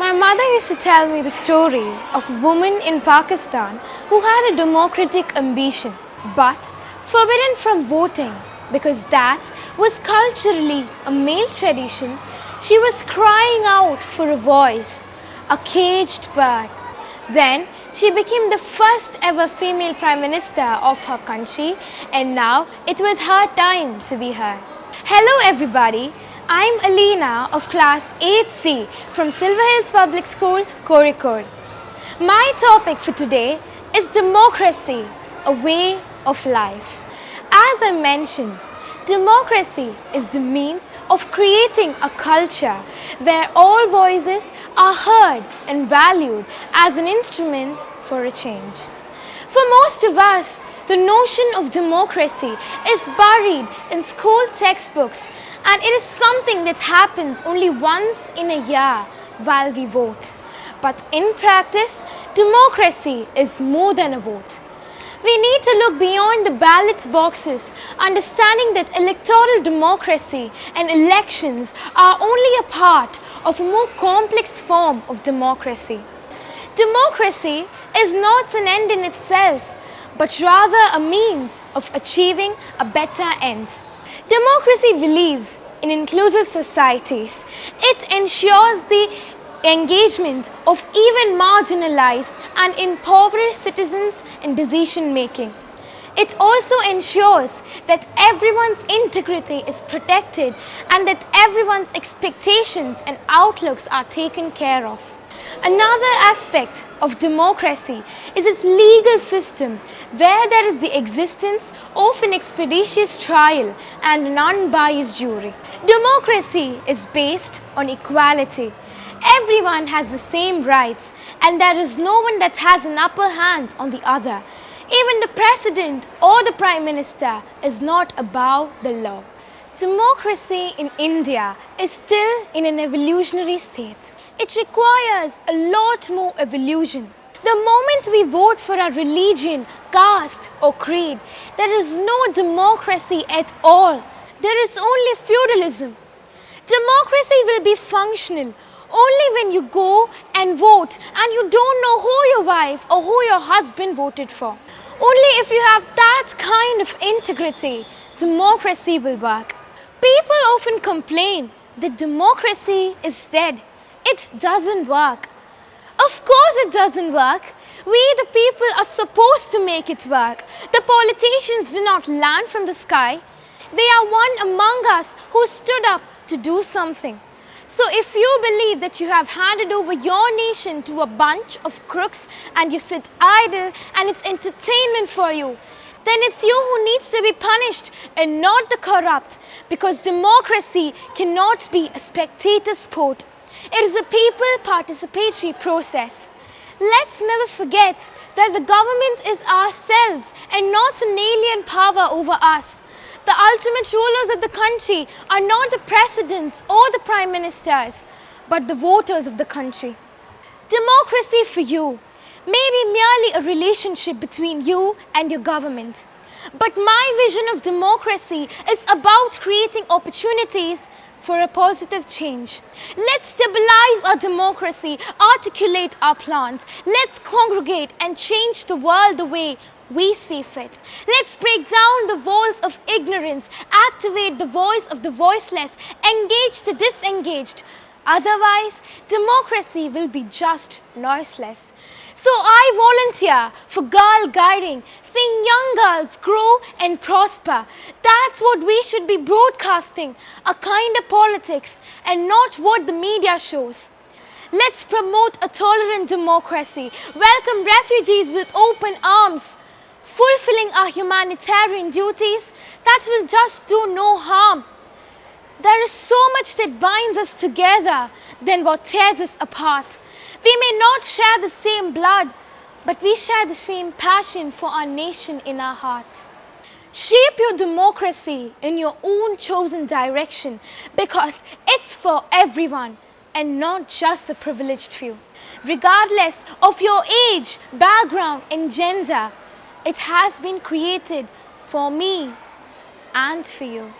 My mother used to tell me the story of a woman in Pakistan who had a democratic ambition but forbidden from voting because that was culturally a male tradition. She was crying out for a voice, a caged bird. Then she became the first ever female Prime Minister of her country, and now it was her time to be heard. Hello everybody, I'm Alina of class 8C from Silver Hills Public School, Kozhikode. My topic for today is democracy, a way of life. As I mentioned, democracy is the means of creating a culture where all voices are heard and valued as an instrument for a change. For most of us, the notion of democracy is buried in school textbooks, and it is something that happens only once in a year while we vote. But in practice, democracy is more than a vote. We need to look beyond the ballot boxes, understanding that electoral democracy and elections are only a part of a more complex form of democracy. Democracy is not an end in itself, but rather a means of achieving a better end. Democracy believes in inclusive societies. It ensures the engagement of even marginalized and impoverished citizens in decision making. It also ensures that everyone's integrity is protected and that everyone's expectations and outlooks are taken care of. Another aspect of democracy is its legal system, where there is the existence of an expeditious trial and an unbiased jury. Democracy is based on equality. Everyone has the same rights, and there is no one that has an upper hand on the other. Even the president or the prime minister is not above the law. Democracy in India is still in an evolutionary state. It requires a lot more evolution. The moment we vote for a religion, caste or creed, there is no democracy at all. There is only feudalism. Democracy will be functional only when you go and vote and you don't know who your wife or who your husband voted for. Only if you have that kind of integrity, democracy will work. People often complain that democracy is dead. It doesn't work. Of course it doesn't work. We the people are supposed to make it work. The politicians do not land from the sky. They are one among us who stood up to do something. So if you believe that you have handed over your nation to a bunch of crooks and you sit idle and it's entertainment for you, then it's you who needs to be punished and not the corrupt, because democracy cannot be a spectator sport. It is a people participatory process. Let's never forget that the government is ourselves and not an alien power over us. The ultimate rulers of the country are not the presidents or the prime ministers, but the voters of the country. Democracy for you may be merely a relationship between you and your government. But my vision of democracy is about creating opportunities for a positive change. Let's stabilize our democracy, articulate our plans. Let's congregate and change the world the way we see fit. Let's break down the walls of ignorance, activate the voice of the voiceless, engage the disengaged. Otherwise, democracy will be just noiseless. So I volunteer for girl guiding, seeing young girls grow and prosper. That's what we should be broadcasting, a kind of politics and not what the media shows. Let's promote a tolerant democracy, welcome refugees with open arms, fulfilling our humanitarian duties that will just do no harm. There is so much that binds us together than what tears us apart. We may not share the same blood, but we share the same passion for our nation in our hearts. Shape your democracy in your own chosen direction, because it's for everyone and not just the privileged few. Regardless of your age, background and gender, it has been created for me and for you.